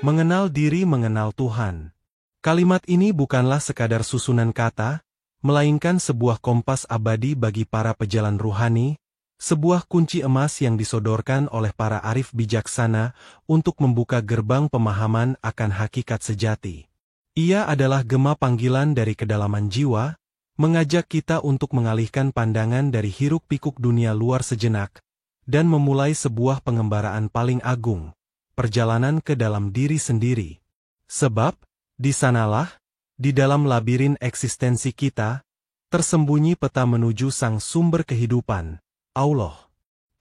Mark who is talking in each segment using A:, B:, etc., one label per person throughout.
A: Mengenal diri mengenal Tuhan. Kalimat ini bukanlah sekadar susunan kata, melainkan sebuah kompas abadi bagi para pejalan ruhani, sebuah kunci emas yang disodorkan oleh para arif bijaksana untuk membuka gerbang pemahaman akan hakikat sejati. Ia adalah gema panggilan dari kedalaman jiwa, mengajak kita untuk mengalihkan pandangan dari hiruk-pikuk dunia luar sejenak, dan memulai sebuah pengembaraan paling agung, perjalanan ke dalam diri sendiri. Sebab, di sanalah, di dalam labirin eksistensi kita, tersembunyi peta menuju sang sumber kehidupan, Allah.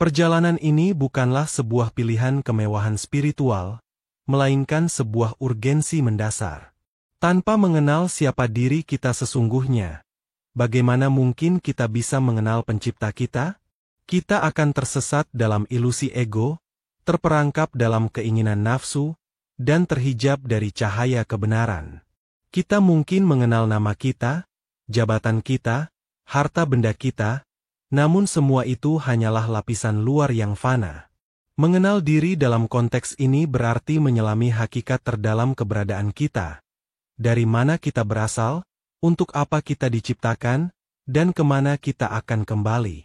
A: Perjalanan ini bukanlah sebuah pilihan kemewahan spiritual, melainkan sebuah urgensi mendasar. Tanpa mengenal siapa diri kita sesungguhnya, bagaimana mungkin kita bisa mengenal pencipta kita? Kita akan tersesat dalam ilusi ego, terperangkap dalam keinginan nafsu, dan terhijab dari cahaya kebenaran. Kita mungkin mengenal nama kita, jabatan kita, harta benda kita, namun semua itu hanyalah lapisan luar yang fana. Mengenal diri dalam konteks ini berarti menyelami hakikat terdalam keberadaan kita. Dari mana kita berasal, untuk apa kita diciptakan, dan kemana kita akan kembali.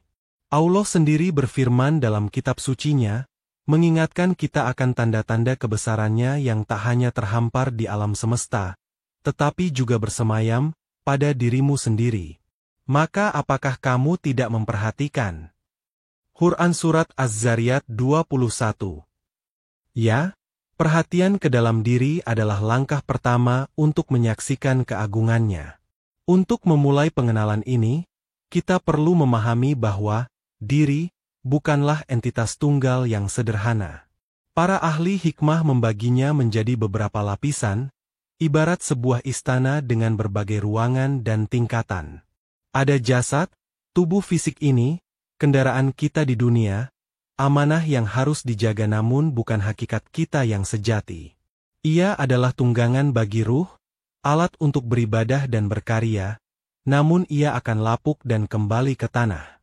A: Allah sendiri berfirman dalam kitab sucinya, mengingatkan kita akan tanda-tanda kebesarannya yang tak hanya terhampar di alam semesta, tetapi juga bersemayam pada dirimu sendiri. Maka apakah kamu tidak memperhatikan? Quran Surat Az-Zariyat 21. Ya, perhatian ke dalam diri adalah langkah pertama untuk menyaksikan keagungannya. Untuk memulai pengenalan ini, kita perlu memahami bahwa diri bukanlah entitas tunggal yang sederhana. Para ahli hikmah membaginya menjadi beberapa lapisan, ibarat sebuah istana dengan berbagai ruangan dan tingkatan. Ada jasad, tubuh fisik ini, kendaraan kita di dunia, amanah yang harus dijaga namun bukan hakikat kita yang sejati. Ia adalah tunggangan bagi ruh, alat untuk beribadah dan berkarya, namun ia akan lapuk dan kembali ke tanah.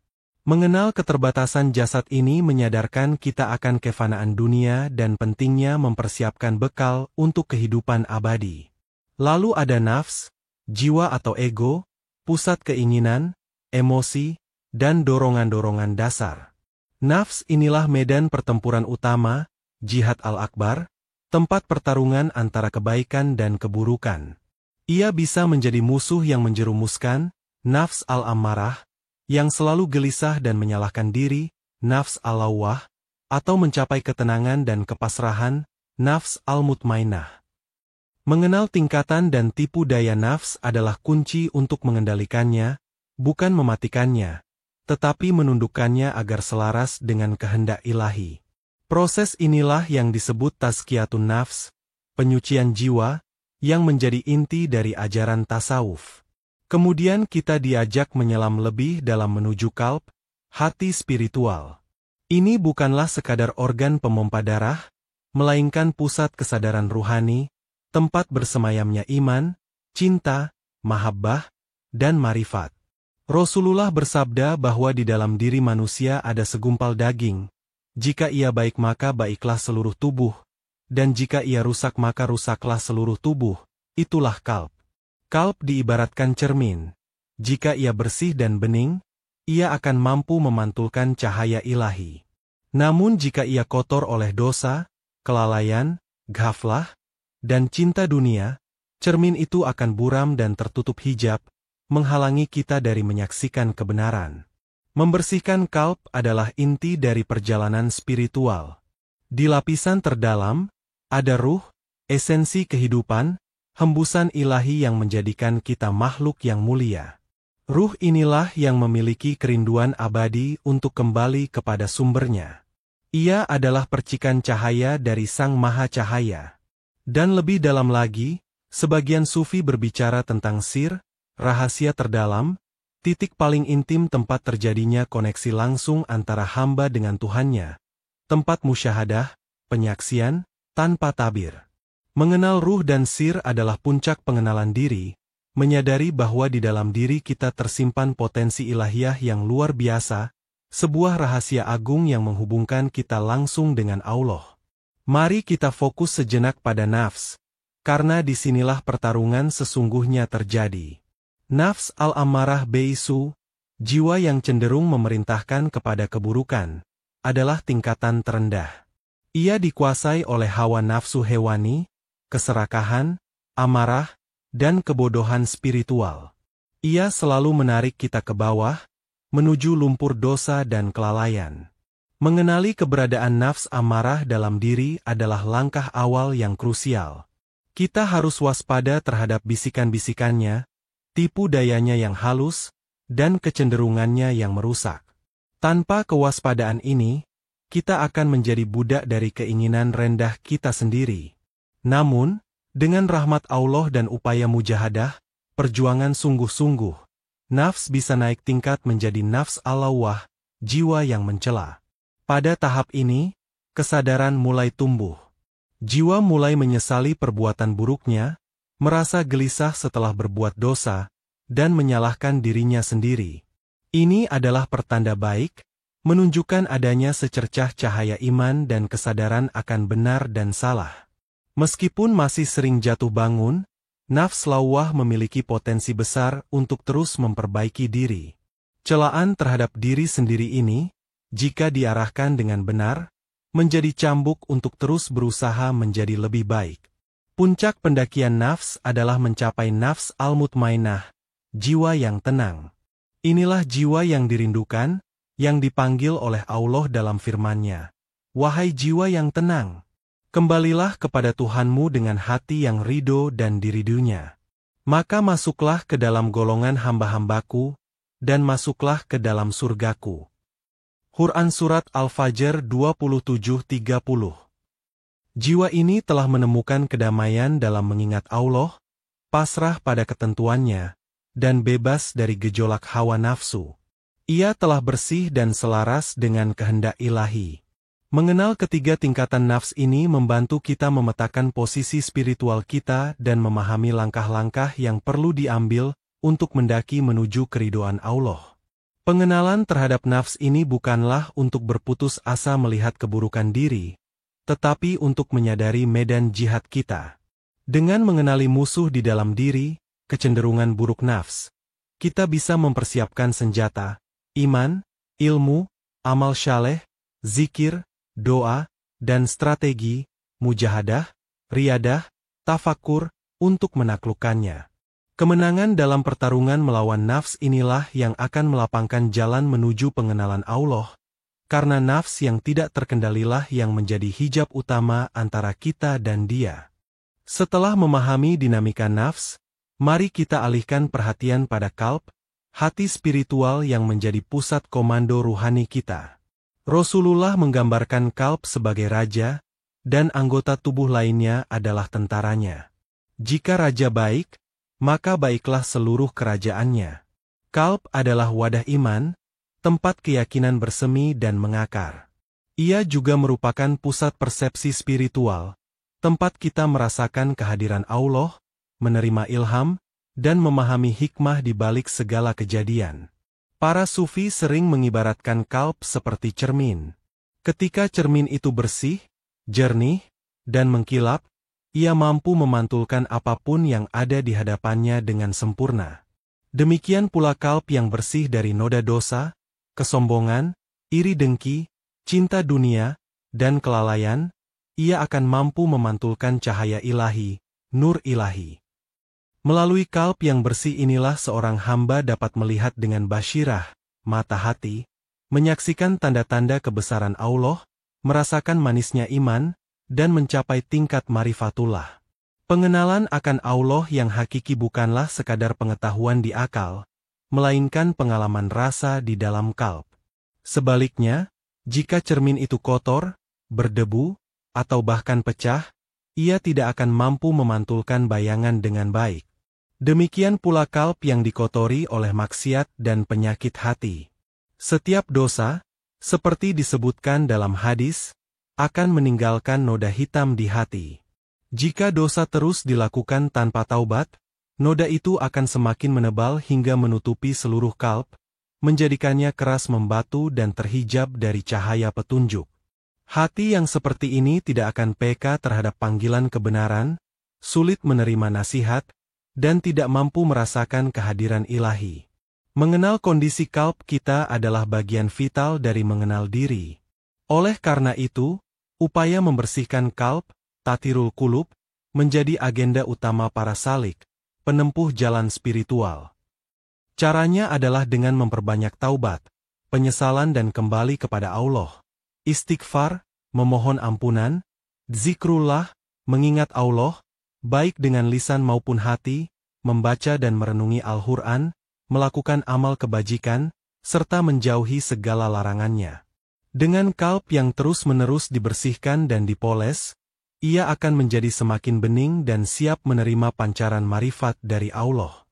A: Mengenal keterbatasan jasad ini menyadarkan kita akan kefanaan dunia dan pentingnya mempersiapkan bekal untuk kehidupan abadi. Lalu ada nafs, jiwa atau ego, pusat keinginan, emosi, dan dorongan-dorongan dasar. Nafs inilah medan pertempuran utama, jihad al-akbar, tempat pertarungan antara kebaikan dan keburukan. Ia bisa menjadi musuh yang menjerumuskan, nafs al-ammarah, yang selalu gelisah dan menyalahkan diri, nafs al-lawwah, atau mencapai ketenangan dan kepasrahan, nafs al-mutmainah. Mengenal tingkatan dan tipu daya nafs adalah kunci untuk mengendalikannya, bukan mematikannya, tetapi menundukkannya agar selaras dengan kehendak ilahi. Proses inilah yang disebut tazkiyatun nafs, penyucian jiwa, yang menjadi inti dari ajaran tasawuf. Kemudian kita diajak menyelam lebih dalam menuju qalb, hati spiritual. Ini bukanlah sekadar organ pemompa darah, melainkan pusat kesadaran ruhani, tempat bersemayamnya iman, cinta, mahabbah, dan marifat. Rasulullah bersabda bahwa di dalam diri manusia ada segumpal daging. Jika ia baik maka baiklah seluruh tubuh, dan jika ia rusak maka rusaklah seluruh tubuh, itulah qalb. Qalb diibaratkan cermin. Jika ia bersih dan bening, ia akan mampu memantulkan cahaya ilahi. Namun jika ia kotor oleh dosa, kelalaian, ghaflah, dan cinta dunia, cermin itu akan buram dan tertutup hijab, menghalangi kita dari menyaksikan kebenaran. Membersihkan qalb adalah inti dari perjalanan spiritual. Di lapisan terdalam, ada ruh, esensi kehidupan, hembusan ilahi yang menjadikan kita makhluk yang mulia. Ruh inilah yang memiliki kerinduan abadi untuk kembali kepada sumbernya. Ia adalah percikan cahaya dari Sang Maha Cahaya. Dan lebih dalam lagi, sebagian sufi berbicara tentang sir, rahasia terdalam, titik paling intim tempat terjadinya koneksi langsung antara hamba dengan Tuhannya. Tempat musyahadah, penyaksian, tanpa tabir. Mengenal ruh dan sir adalah puncak pengenalan diri, menyadari bahwa di dalam diri kita tersimpan potensi ilahiyah yang luar biasa, sebuah rahasia agung yang menghubungkan kita langsung dengan Allah. Mari kita fokus sejenak pada nafs, karena disinilah pertarungan sesungguhnya terjadi. Nafs al-ammarah bisu, jiwa yang cenderung memerintahkan kepada keburukan, adalah tingkatan terendah. Ia dikuasai oleh hawa nafsu hewani, keserakahan, amarah, dan kebodohan spiritual. Ia selalu menarik kita ke bawah, menuju lumpur dosa dan kelalaian. Mengenali keberadaan nafs amarah dalam diri adalah langkah awal yang krusial. Kita harus waspada terhadap bisikan-bisikannya, tipu dayanya yang halus, dan kecenderungannya yang merusak. Tanpa kewaspadaan ini, kita akan menjadi budak dari keinginan rendah kita sendiri. Namun, dengan rahmat Allah dan upaya mujahadah, perjuangan sungguh-sungguh, nafs bisa naik tingkat menjadi nafs alawah, jiwa yang mencela. Pada tahap ini, kesadaran mulai tumbuh. Jiwa mulai menyesali perbuatan buruknya, merasa gelisah setelah berbuat dosa, dan menyalahkan dirinya sendiri. Ini adalah pertanda baik, menunjukkan adanya secercah cahaya iman dan kesadaran akan benar dan salah. Meskipun masih sering jatuh bangun, nafs lawwah memiliki potensi besar untuk terus memperbaiki diri. Celaan terhadap diri sendiri ini, jika diarahkan dengan benar, menjadi cambuk untuk terus berusaha menjadi lebih baik. Puncak pendakian nafs adalah mencapai nafs al-mutmainah, jiwa yang tenang. Inilah jiwa yang dirindukan, yang dipanggil oleh Allah dalam firman-Nya. Wahai jiwa yang tenang, kembalilah kepada Tuhanmu dengan hati yang ridho dan diridunya. Maka masuklah ke dalam golongan hamba-hambaku, dan masuklah ke dalam surgaku. Quran Surat Al-Fajr 27:30. Jiwa ini telah menemukan kedamaian dalam mengingat Allah, pasrah pada ketentuannya, dan bebas dari gejolak hawa nafsu. Ia telah bersih dan selaras dengan kehendak ilahi. Mengenal ketiga tingkatan nafs ini membantu kita memetakan posisi spiritual kita dan memahami langkah-langkah yang perlu diambil untuk mendaki menuju keridhaan Allah. Pengenalan terhadap nafs ini bukanlah untuk berputus asa melihat keburukan diri, tetapi untuk menyadari medan jihad kita. Dengan mengenali musuh di dalam diri, kecenderungan buruk nafs, kita bisa mempersiapkan senjata, iman, ilmu, amal syaleh, zikir, doa, dan strategi, mujahadah, riyadah, tafakur, untuk menaklukkannya. Kemenangan dalam pertarungan melawan nafs inilah yang akan melapangkan jalan menuju pengenalan Allah, karena nafs yang tidak terkendalilah yang menjadi hijab utama antara kita dan Dia. Setelah memahami dinamika nafs, mari kita alihkan perhatian pada qalb, hati spiritual yang menjadi pusat komando ruhani kita. Rasulullah menggambarkan qalb sebagai raja, dan anggota tubuh lainnya adalah tentaranya. Jika raja baik, maka baiklah seluruh kerajaannya. Qalb adalah wadah iman, tempat keyakinan bersemi dan mengakar. Ia juga merupakan pusat persepsi spiritual, tempat kita merasakan kehadiran Allah, menerima ilham, dan memahami hikmah di balik segala kejadian. Para sufi sering mengibaratkan qalb seperti cermin. Ketika cermin itu bersih, jernih, dan mengkilap, ia mampu memantulkan apapun yang ada di hadapannya dengan sempurna. Demikian pula qalb yang bersih dari noda dosa, kesombongan, iri dengki, cinta dunia, dan kelalaian, ia akan mampu memantulkan cahaya ilahi, nur ilahi. Melalui qalb yang bersih inilah seorang hamba dapat melihat dengan basyirah, mata hati, menyaksikan tanda-tanda kebesaran Allah, merasakan manisnya iman, dan mencapai tingkat marifatullah. Pengenalan akan Allah yang hakiki bukanlah sekadar pengetahuan di akal, melainkan pengalaman rasa di dalam qalb. Sebaliknya, jika cermin itu kotor, berdebu, atau bahkan pecah, ia tidak akan mampu memantulkan bayangan dengan baik. Demikian pula qalb yang dikotori oleh maksiat dan penyakit hati. Setiap dosa, seperti disebutkan dalam hadis, akan meninggalkan noda hitam di hati. Jika dosa terus dilakukan tanpa taubat, noda itu akan semakin menebal hingga menutupi seluruh qalb, menjadikannya keras membatu dan terhijab dari cahaya petunjuk. Hati yang seperti ini tidak akan peka terhadap panggilan kebenaran, sulit menerima nasihat, dan tidak mampu merasakan kehadiran ilahi. Mengenal kondisi kalb kita adalah bagian vital dari mengenal diri. Oleh karena itu, upaya membersihkan kalb, tathirul qulub, menjadi agenda utama para salik, penempuh jalan spiritual. Caranya adalah dengan memperbanyak taubat, penyesalan dan kembali kepada Allah, istighfar, memohon ampunan, zikrullah, mengingat Allah, baik dengan lisan maupun hati, membaca dan merenungi Al-Quran, melakukan amal kebajikan, serta menjauhi segala larangannya. Dengan kalb yang terus-menerus dibersihkan dan dipoles, ia akan menjadi semakin bening dan siap menerima pancaran marifat dari Allah.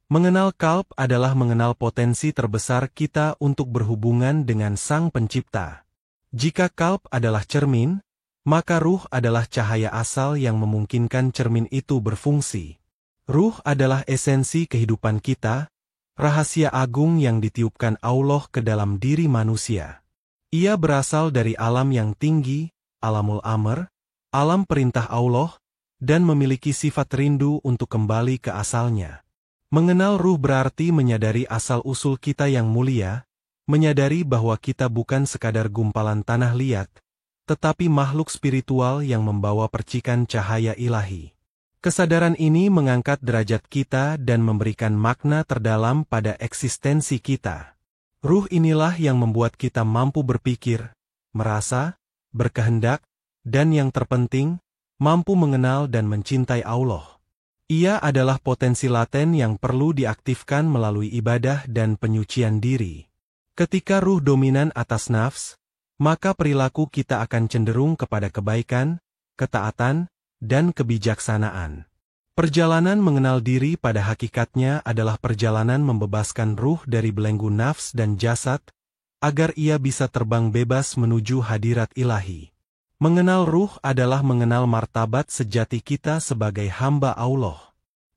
A: Mengenal kalb adalah mengenal potensi terbesar kita untuk berhubungan dengan Sang Pencipta. Jika kalb adalah cermin, maka ruh adalah cahaya asal yang memungkinkan cermin itu berfungsi. Ruh adalah esensi kehidupan kita, rahasia agung yang ditiupkan Allah ke dalam diri manusia. Ia berasal dari alam yang tinggi, alamul amr, alam perintah Allah, dan memiliki sifat rindu untuk kembali ke asalnya. Mengenal ruh berarti menyadari asal-usul kita yang mulia, menyadari bahwa kita bukan sekadar gumpalan tanah liat, tetapi makhluk spiritual yang membawa percikan cahaya ilahi. Kesadaran ini mengangkat derajat kita dan memberikan makna terdalam pada eksistensi kita. Ruh inilah yang membuat kita mampu berpikir, merasa, berkehendak, dan yang terpenting, mampu mengenal dan mencintai Allah. Ia adalah potensi laten yang perlu diaktifkan melalui ibadah dan penyucian diri. Ketika ruh dominan atas nafs, maka perilaku kita akan cenderung kepada kebaikan, ketaatan, dan kebijaksanaan. Perjalanan mengenal diri pada hakikatnya adalah perjalanan membebaskan ruh dari belenggu nafs dan jasad, agar ia bisa terbang bebas menuju hadirat ilahi. Mengenal ruh adalah mengenal martabat sejati kita sebagai hamba Allah.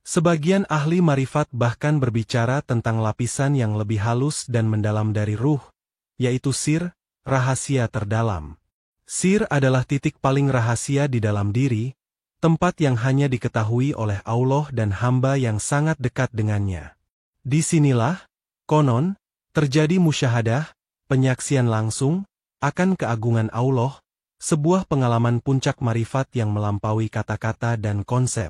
A: Sebagian ahli marifat bahkan berbicara tentang lapisan yang lebih halus dan mendalam dari ruh, yaitu sir, rahasia terdalam. Sir adalah titik paling rahasia di dalam diri, tempat yang hanya diketahui oleh Allah dan hamba yang sangat dekat dengannya. Disinilah, konon, terjadi musyahadah, penyaksian langsung, akan keagungan Allah, sebuah pengalaman puncak marifat yang melampaui kata-kata dan konsep.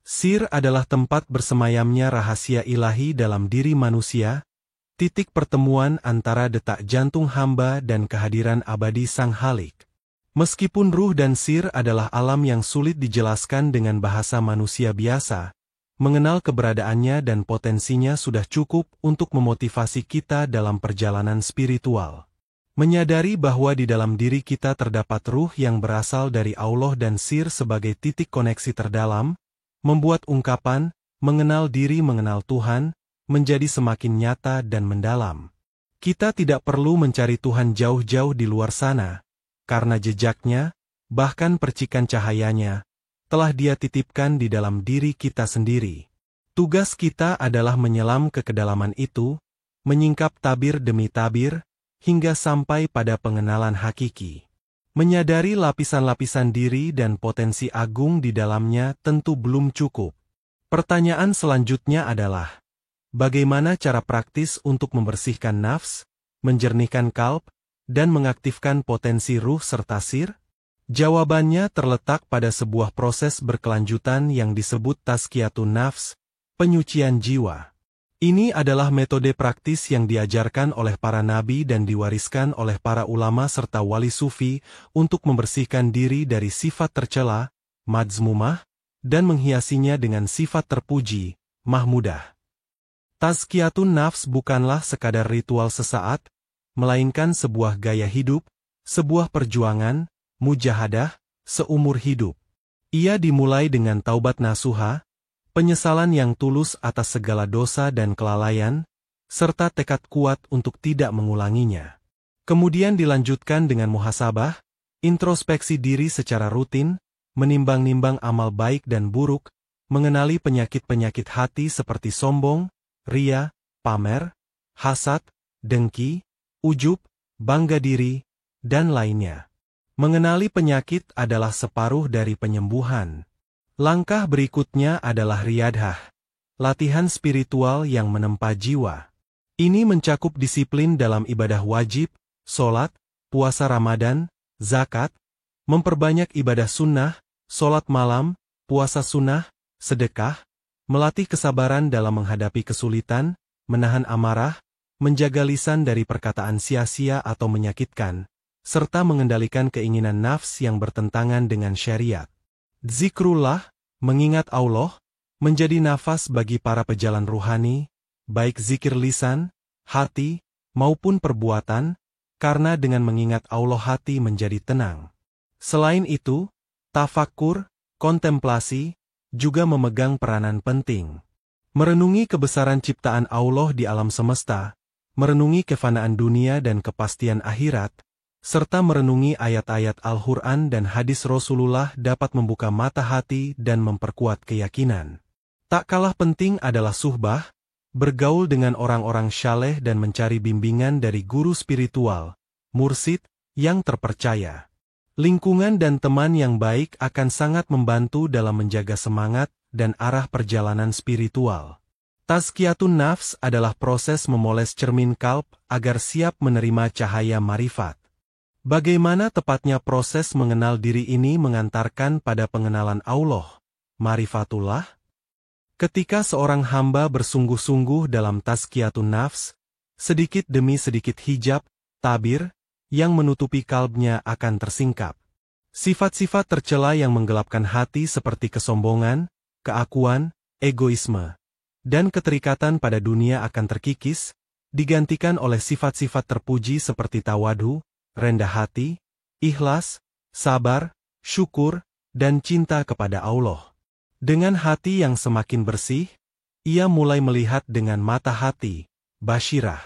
A: Sir adalah tempat bersemayamnya rahasia ilahi dalam diri manusia, titik pertemuan antara detak jantung hamba dan kehadiran abadi Sang Halik. Meskipun ruh dan sir adalah alam yang sulit dijelaskan dengan bahasa manusia biasa, mengenal keberadaannya dan potensinya sudah cukup untuk memotivasi kita dalam perjalanan spiritual. Menyadari bahwa di dalam diri kita terdapat ruh yang berasal dari Allah dan sir sebagai titik koneksi terdalam, membuat ungkapan, mengenal diri mengenal Tuhan, menjadi semakin nyata dan mendalam. Kita tidak perlu mencari Tuhan jauh-jauh di luar sana, karena jejaknya, bahkan percikan cahayanya, telah Dia titipkan di dalam diri kita sendiri. Tugas kita adalah menyelam ke kedalaman itu, menyingkap tabir demi tabir, hingga sampai pada pengenalan hakiki. Menyadari lapisan-lapisan diri dan potensi agung di dalamnya tentu belum cukup. Pertanyaan selanjutnya adalah, bagaimana cara praktis untuk membersihkan nafs, menjernihkan kalb, dan mengaktifkan potensi ruh serta sir? Jawabannya terletak pada sebuah proses berkelanjutan yang disebut tazkiyatun nafs, penyucian jiwa. Ini adalah metode praktis yang diajarkan oleh para nabi dan diwariskan oleh para ulama serta wali sufi untuk membersihkan diri dari sifat tercela, madzmumah, dan menghiasinya dengan sifat terpuji, mahmudah. Tazkiyatun nafs bukanlah sekadar ritual sesaat, melainkan sebuah gaya hidup, sebuah perjuangan, mujahadah, seumur hidup. Ia dimulai dengan taubat nasuha, penyesalan yang tulus atas segala dosa dan kelalaian, serta tekad kuat untuk tidak mengulanginya. Kemudian dilanjutkan dengan muhasabah, introspeksi diri secara rutin, menimbang-nimbang amal baik dan buruk, mengenali penyakit-penyakit hati seperti sombong, ria, pamer, hasad, dengki, ujub, bangga diri, dan lainnya. Mengenali penyakit adalah separuh dari penyembuhan. Langkah berikutnya adalah riyadhah, latihan spiritual yang menempa jiwa. Ini mencakup disiplin dalam ibadah wajib, sholat, puasa Ramadan, zakat, memperbanyak ibadah sunnah, sholat malam, puasa sunnah, sedekah, melatih kesabaran dalam menghadapi kesulitan, menahan amarah, menjaga lisan dari perkataan sia-sia atau menyakitkan, serta mengendalikan keinginan nafs yang bertentangan dengan syariat. Zikrullah, mengingat Allah, menjadi nafas bagi para pejalan ruhani, baik zikir lisan, hati, maupun perbuatan, karena dengan mengingat Allah hati menjadi tenang. Selain itu, tafakkur, kontemplasi, juga memegang peranan penting. Merenungi kebesaran ciptaan Allah di alam semesta, merenungi kefanaan dunia dan kepastian akhirat, serta merenungi ayat-ayat Al-Quran dan hadis Rasulullah dapat membuka mata hati dan memperkuat keyakinan. Tak kalah penting adalah suhbah, bergaul dengan orang-orang syaleh dan mencari bimbingan dari guru spiritual, mursyid, yang terpercaya. Lingkungan dan teman yang baik akan sangat membantu dalam menjaga semangat dan arah perjalanan spiritual. Tazkiyatun nafs adalah proses memoles cermin kalb agar siap menerima cahaya marifat. Bagaimana tepatnya proses mengenal diri ini mengantarkan pada pengenalan Allah, marifatullah? Ketika seorang hamba bersungguh-sungguh dalam tazkiyatun nafs, sedikit demi sedikit hijab, tabir, yang menutupi kalbnya akan tersingkap. Sifat-sifat tercela yang menggelapkan hati seperti kesombongan, keakuan, egoisme, dan keterikatan pada dunia akan terkikis, digantikan oleh sifat-sifat terpuji seperti tawadu, rendah hati, ikhlas, sabar, syukur, dan cinta kepada Allah. Dengan hati yang semakin bersih, ia mulai melihat dengan mata hati, basyirah.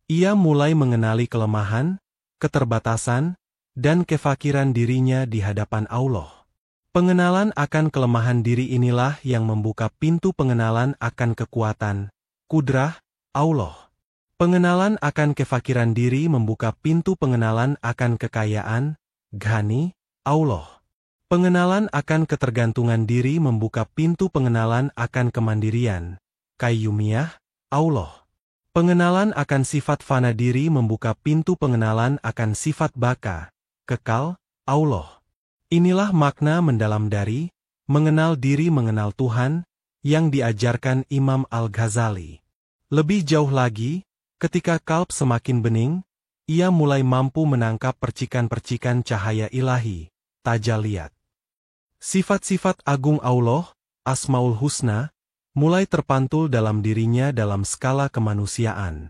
A: Ia mulai mengenali kelemahan, keterbatasan, dan kefakiran dirinya di hadapan Allah. Pengenalan akan kelemahan diri inilah yang membuka pintu pengenalan akan kekuatan, kudrah, Allah. Pengenalan akan kefakiran diri membuka pintu pengenalan akan kekayaan, ghani, Allah. Pengenalan akan ketergantungan diri membuka pintu pengenalan akan kemandirian, qayyumiyah, Allah. Pengenalan akan sifat fana diri membuka pintu pengenalan akan sifat baka, kekal, Allah. Inilah makna mendalam dari mengenal diri mengenal Tuhan yang diajarkan Imam Al-Ghazali. Lebih jauh lagi, ketika kalb semakin bening, ia mulai mampu menangkap percikan-percikan cahaya ilahi, tajaliyat. Sifat-sifat agung Allah, Asmaul Husna, mulai terpantul dalam dirinya dalam skala kemanusiaan.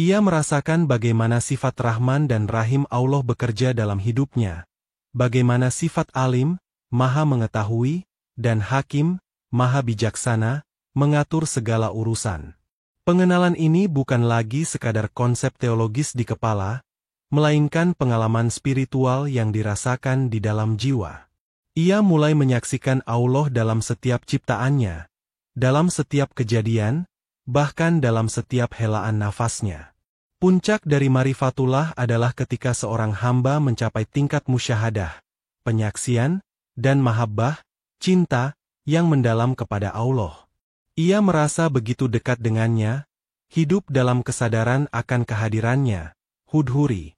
A: Ia merasakan bagaimana sifat Rahman dan Rahim Allah bekerja dalam hidupnya, bagaimana sifat Alim, Maha Mengetahui, dan Hakim, Maha Bijaksana, mengatur segala urusan. Pengenalan ini bukan lagi sekadar konsep teologis di kepala, melainkan pengalaman spiritual yang dirasakan di dalam jiwa. Ia mulai menyaksikan Allah dalam setiap ciptaannya, dalam setiap kejadian, bahkan dalam setiap helaan nafasnya. Puncak dari marifatullah adalah ketika seorang hamba mencapai tingkat musyahadah, penyaksian, dan mahabbah, cinta, yang mendalam kepada Allah. Ia merasa begitu dekat dengannya, hidup dalam kesadaran akan kehadirannya, hudhuri.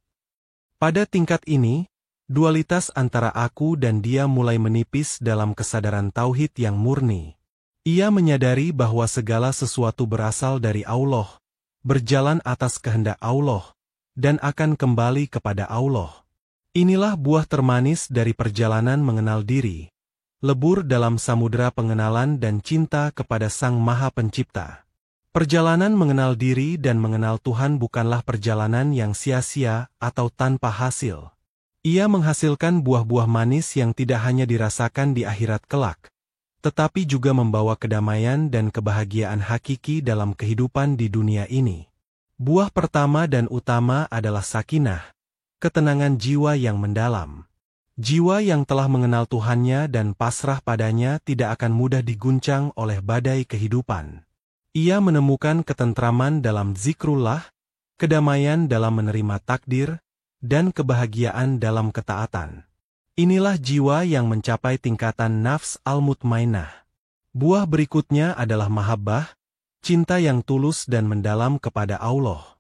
A: Pada tingkat ini, dualitas antara aku dan dia mulai menipis dalam kesadaran tauhid yang murni. Ia menyadari bahwa segala sesuatu berasal dari Allah, berjalan atas kehendak Allah, dan akan kembali kepada Allah. Inilah buah termanis dari perjalanan mengenal diri, lebur dalam samudera pengenalan dan cinta kepada Sang Maha Pencipta. Perjalanan mengenal diri dan mengenal Tuhan bukanlah perjalanan yang sia-sia atau tanpa hasil. Ia menghasilkan buah-buah manis yang tidak hanya dirasakan di akhirat kelak, tetapi juga membawa kedamaian dan kebahagiaan hakiki dalam kehidupan di dunia ini. Buah pertama dan utama adalah sakinah, ketenangan jiwa yang mendalam. Jiwa yang telah mengenal Tuhannya dan pasrah padanya tidak akan mudah diguncang oleh badai kehidupan. Ia menemukan ketentraman dalam zikrullah, kedamaian dalam menerima takdir, dan kebahagiaan dalam ketaatan. Inilah jiwa yang mencapai tingkatan nafs al-mutmainnah. Buah berikutnya adalah mahabbah, cinta yang tulus dan mendalam kepada Allah.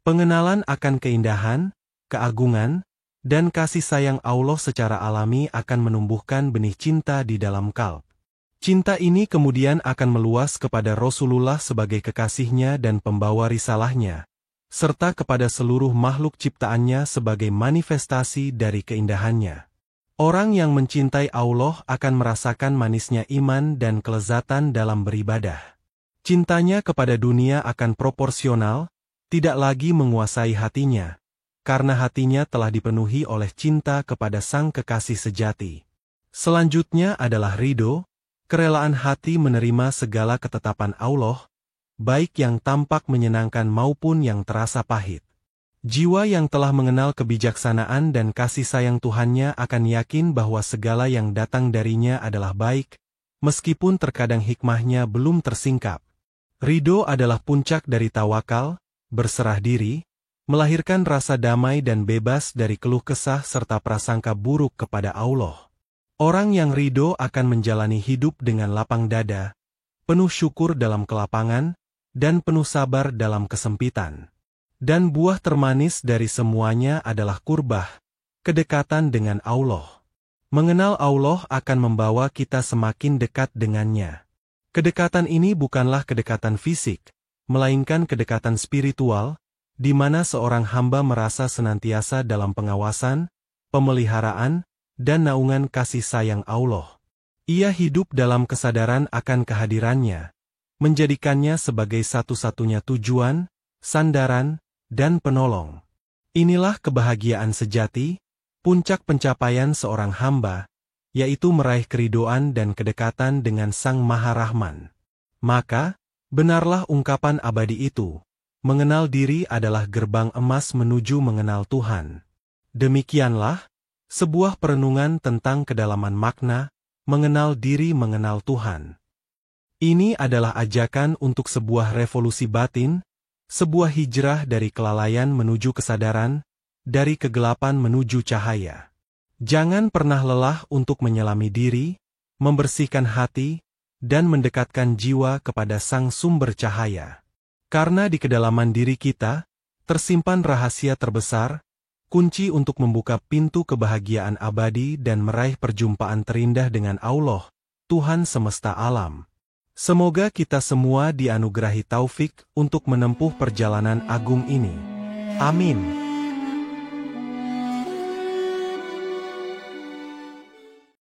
A: Pengenalan akan keindahan, keagungan, dan kasih sayang Allah secara alami akan menumbuhkan benih cinta di dalam kalb. Cinta ini kemudian akan meluas kepada Rasulullah sebagai kekasihnya dan pembawa risalahnya, serta kepada seluruh makhluk ciptaannya sebagai manifestasi dari keindahannya. Orang yang mencintai Allah akan merasakan manisnya iman dan kelezatan dalam beribadah. Cintanya kepada dunia akan proporsional, tidak lagi menguasai hatinya, karena hatinya telah dipenuhi oleh cinta kepada Sang Kekasih sejati. Selanjutnya adalah ridho, kerelaan hati menerima segala ketetapan Allah, baik yang tampak menyenangkan maupun yang terasa pahit. Jiwa yang telah mengenal kebijaksanaan dan kasih sayang Tuhannya akan yakin bahwa segala yang datang darinya adalah baik, meskipun terkadang hikmahnya belum tersingkap. Ridho adalah puncak dari tawakal, berserah diri, melahirkan rasa damai dan bebas dari keluh kesah serta prasangka buruk kepada Allah. Orang yang ridho akan menjalani hidup dengan lapang dada, penuh syukur dalam kelapangan, dan penuh sabar dalam kesempitan. Dan buah termanis dari semuanya adalah kurbah, kedekatan dengan Allah. Mengenal Allah akan membawa kita semakin dekat dengannya. Kedekatan ini bukanlah kedekatan fisik, melainkan kedekatan spiritual, di mana seorang hamba merasa senantiasa dalam pengawasan, pemeliharaan, dan naungan kasih sayang Allah. Ia hidup dalam kesadaran akan kehadirannya, menjadikannya sebagai satu-satunya tujuan, sandaran, dan penolong. Inilah kebahagiaan sejati, puncak pencapaian seorang hamba, yaitu meraih keridhoan dan kedekatan dengan Sang Maha Rahman. Maka, benarlah ungkapan abadi itu, mengenal diri adalah gerbang emas menuju mengenal Tuhan. Demikianlah, sebuah perenungan tentang kedalaman makna, mengenal diri mengenal Tuhan. Ini adalah ajakan untuk sebuah revolusi batin, sebuah hijrah dari kelalaian menuju kesadaran, dari kegelapan menuju cahaya. Jangan pernah lelah untuk menyelami diri, membersihkan hati, dan mendekatkan jiwa kepada Sang Sumber Cahaya. Karena di kedalaman diri kita, tersimpan rahasia terbesar, kunci untuk membuka pintu kebahagiaan abadi dan meraih perjumpaan terindah dengan Allah, Tuhan semesta alam. Semoga kita semua dianugerahi taufik untuk menempuh perjalanan agung ini. Amin.